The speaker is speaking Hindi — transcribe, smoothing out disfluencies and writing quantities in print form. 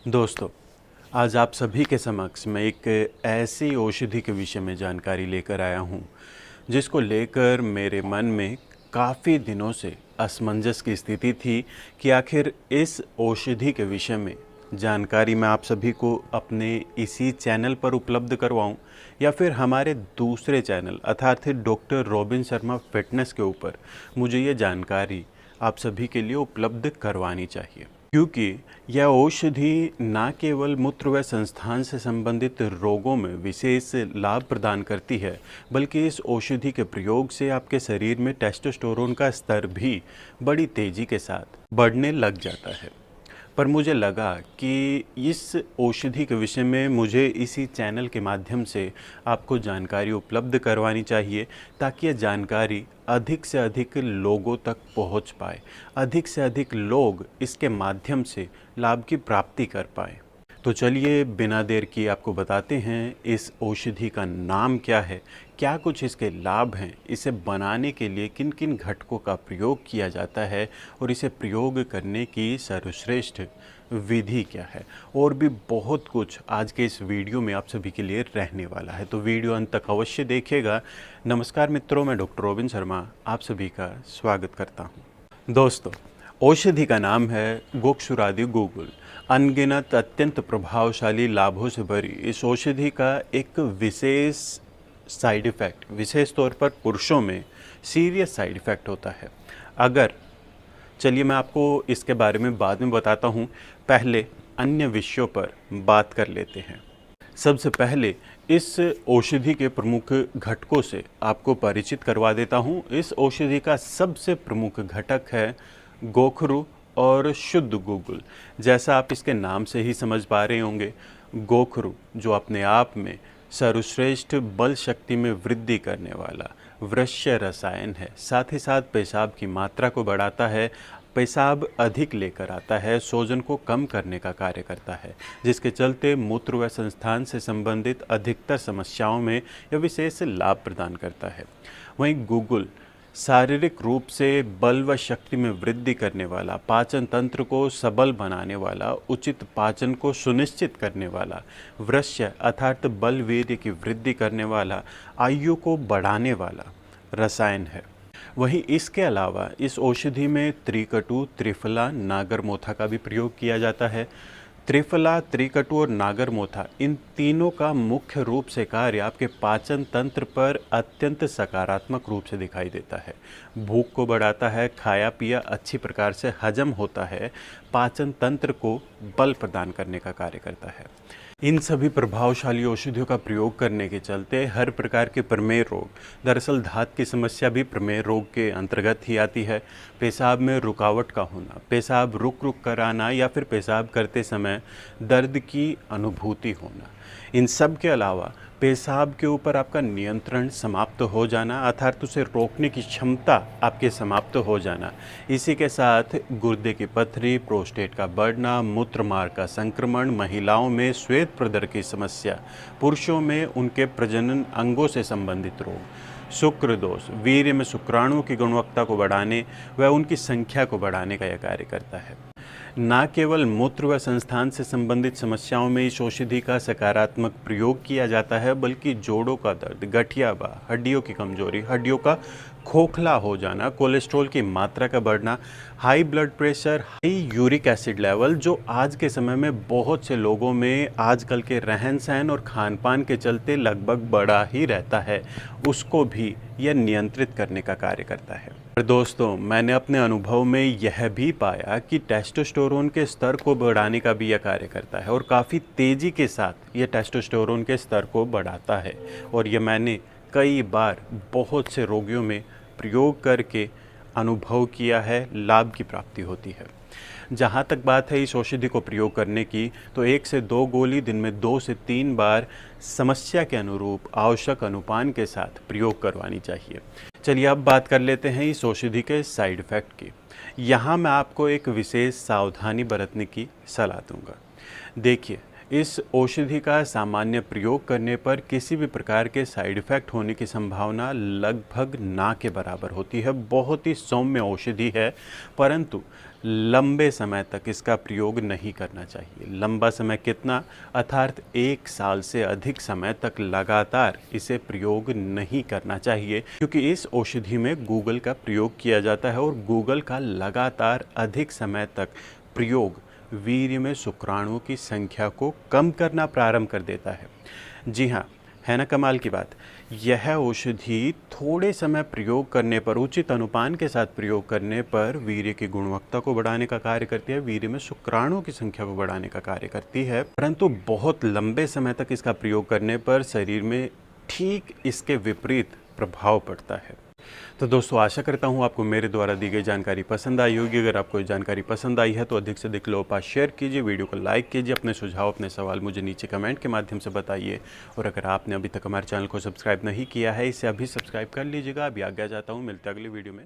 दोस्तों, आज आप सभी के समक्ष मैं एक ऐसी औषधि के विषय में जानकारी लेकर आया हूँ, जिसको लेकर मेरे मन में काफ़ी दिनों से असमंजस की स्थिति थी कि आखिर इस औषधि के विषय में जानकारी मैं आप सभी को अपने इसी चैनल पर उपलब्ध करवाऊँ या फिर हमारे दूसरे चैनल अर्थात डॉक्टर रॉबिन शर्मा फिटनेस के ऊपर मुझे ये जानकारी आप सभी के लिए उपलब्ध करवानी चाहिए, क्योंकि यह औषधि न केवल मूत्र व संस्थान से संबंधित रोगों में विशेष लाभ प्रदान करती है, बल्कि इस औषधि के प्रयोग से आपके शरीर में टेस्टोस्टेरोन का स्तर भी बड़ी तेज़ी के साथ बढ़ने लग जाता है। पर मुझे लगा कि इस औषधि के विषय में मुझे इसी चैनल के माध्यम से आपको जानकारी उपलब्ध करवानी चाहिए, ताकि यह जानकारी अधिक से अधिक लोगों तक पहुंच पाए, अधिक से अधिक लोग इसके माध्यम से लाभ की प्राप्ति कर पाए। तो चलिए बिना देर किए आपको बताते हैं इस औषधि का नाम क्या है, क्या कुछ इसके लाभ हैं, इसे बनाने के लिए किन किन घटकों का प्रयोग किया जाता है और इसे प्रयोग करने की सर्वश्रेष्ठ विधि क्या है, और भी बहुत कुछ आज के इस वीडियो में आप सभी के लिए रहने वाला है। तो वीडियो अंत तक अवश्य देखिएगा। नमस्कार मित्रों, मैं डॉक्टर रॉबिन शर्मा आप सभी का स्वागत करता हूँ। दोस्तों, औषधि का नाम है गोक्षुरादि गूगल। अनगिनत अत्यंत प्रभावशाली लाभों से भरी इस औषधि का एक विशेष साइड इफ़ेक्ट, विशेष तौर पर पुरुषों में सीरियस साइड इफ़ेक्ट होता है। चलिए मैं आपको इसके बारे में बाद में बताता हूँ, पहले अन्य विषयों पर बात कर लेते हैं। सबसे पहले इस औषधि के प्रमुख घटकों से आपको परिचित करवा देता हूँ। इस औषधि का सबसे प्रमुख घटक है गोखरू और शुद्ध गूगल। जैसा आप इसके नाम से ही समझ पा रहे होंगे, गोखरू जो अपने आप में सर्वश्रेष्ठ बल शक्ति में वृद्धि करने वाला वृक्ष्य रसायन है, साथ ही साथ पेशाब की मात्रा को बढ़ाता है, पेशाब अधिक लेकर आता है, सोजन को कम करने का कार्य करता है, जिसके चलते मूत्र व संस्थान से संबंधित अधिकतर समस्याओं में यह विशेष लाभ प्रदान करता है। वहीं गूगल शारीरिक रूप से बल व शक्ति में वृद्धि करने वाला, पाचन तंत्र को सबल बनाने वाला, उचित पाचन को सुनिश्चित करने वाला, वृक्ष्य अर्थात बल वीर्य की वृद्धि करने वाला, आयु को बढ़ाने वाला रसायन है। वहीं इसके अलावा इस औषधि में त्रिकटु, त्रिफला, नागरमोथा का भी प्रयोग किया जाता है। त्रिफला, त्रिकटु और नागरमोथा, इन तीनों का मुख्य रूप से कार्य आपके पाचन तंत्र पर अत्यंत सकारात्मक रूप से दिखाई देता है। भूख को बढ़ाता है, खाया पिया अच्छी प्रकार से हजम होता है, पाचन तंत्र को बल प्रदान करने का कार्य करता है। इन सभी प्रभावशाली औषधियों का प्रयोग करने के चलते हर प्रकार के प्रमेह रोग, दरअसल धात की समस्या भी प्रमेह रोग के अंतर्गत ही आती है। पेशाब में रुकावट का होना, पेशाब रुक रुक कर आना या फिर पेशाब करते समय दर्द की अनुभूति होना, इन सब के अलावा पेशाब के ऊपर आपका नियंत्रण समाप्त हो जाना, अर्थात उसे रोकने की क्षमता आपके समाप्त हो जाना, इसी के साथ गुर्दे की पथरी, प्रोस्टेट का बढ़ना, मूत्रमार्ग का संक्रमण, महिलाओं में श्वेत प्रदर की समस्या, पुरुषों में उनके प्रजनन अंगों से संबंधित रोग, शुक्र दोष, वीर्य में शुक्राणुओं की गुणवत्ता को बढ़ाने व उनकी संख्या को बढ़ाने का यह कार्य करता है। न केवल मूत्र व संस्थान से संबंधित समस्याओं में इस औषधि का सकारात्मक प्रयोग किया जाता है, बल्कि जोड़ों का दर्द, गठियाबा, हड्डियों की कमजोरी, हड्डियों का खोखला हो जाना, कोलेस्ट्रॉल की मात्रा का बढ़ना, high blood pressure, high uric acid level, जो आज के समय में बहुत से लोगों में आजकल के रहन सहन और खान पान के चलते लगभग बढ़ा ही रहता है, उसको भी यह नियंत्रित करने का कार्य करता है। और दोस्तों, मैंने अपने अनुभव में यह भी पाया कि टेस्टोस्टेरोन के स्तर को बढ़ाने का भी यह कार्य करता है, और काफ़ी तेज़ी के साथ यह टेस्टोस्टेरोन के स्तर को बढ़ाता है, और यह मैंने कई बार बहुत से रोगियों में प्रयोग करके अनुभव किया है, लाभ की प्राप्ति होती है। जहाँ तक बात है इस औषधि को प्रयोग करने की, तो 1 से 2 गोली दिन में 2 से 3 बार समस्या के अनुरूप आवश्यक अनुपान के साथ प्रयोग करवानी चाहिए। चलिए अब बात कर लेते हैं इस औषधि के साइड इफ़ेक्ट की। यहाँ मैं आपको एक विशेष सावधानी बरतने की सलाह दूंगा। देखिए, इस औषधि का सामान्य प्रयोग करने पर किसी भी प्रकार के साइड इफ़ेक्ट होने की संभावना लगभग ना के बराबर होती है। बहुत ही सौम्य औषधि है, परंतु लंबे समय तक इसका प्रयोग नहीं करना चाहिए। लंबा समय कितना? अर्थात 1 साल से अधिक समय तक लगातार इसे प्रयोग नहीं करना चाहिए, क्योंकि इस औषधि में गूगल का प्रयोग किया जाता है और गूगल का लगातार अधिक समय तक प्रयोग वीर्य में शुक्राणुओं की संख्या को कम करना प्रारंभ कर देता है। जी हाँ, है ना कमाल की बात। यह औषधि थोड़े समय प्रयोग करने पर, उचित अनुपान के साथ प्रयोग करने पर वीर्य की गुणवत्ता को बढ़ाने का कार्य करती है, वीर्य में शुक्राणुओं की संख्या को बढ़ाने का कार्य करती है, परंतु बहुत लंबे समय तक इसका प्रयोग करने पर शरीर में ठीक इसके विपरीत प्रभाव पड़ता है। तो दोस्तों, आशा करता हूँ आपको मेरे द्वारा दी गई जानकारी पसंद आई होगी। अगर आपको ये जानकारी पसंद आई है तो अधिक से अधिक लोगों के पास शेयर कीजिए, वीडियो को लाइक कीजिए, अपने सुझाव, अपने सवाल मुझे नीचे कमेंट के माध्यम से बताइए। और अगर आपने अभी तक हमारे चैनल को सब्सक्राइब नहीं किया है, इसे अभी सब्सक्राइब कर लीजिएगा। अभी आज्ञा चाहता हूँ, मिलते हैं अगली वीडियो में।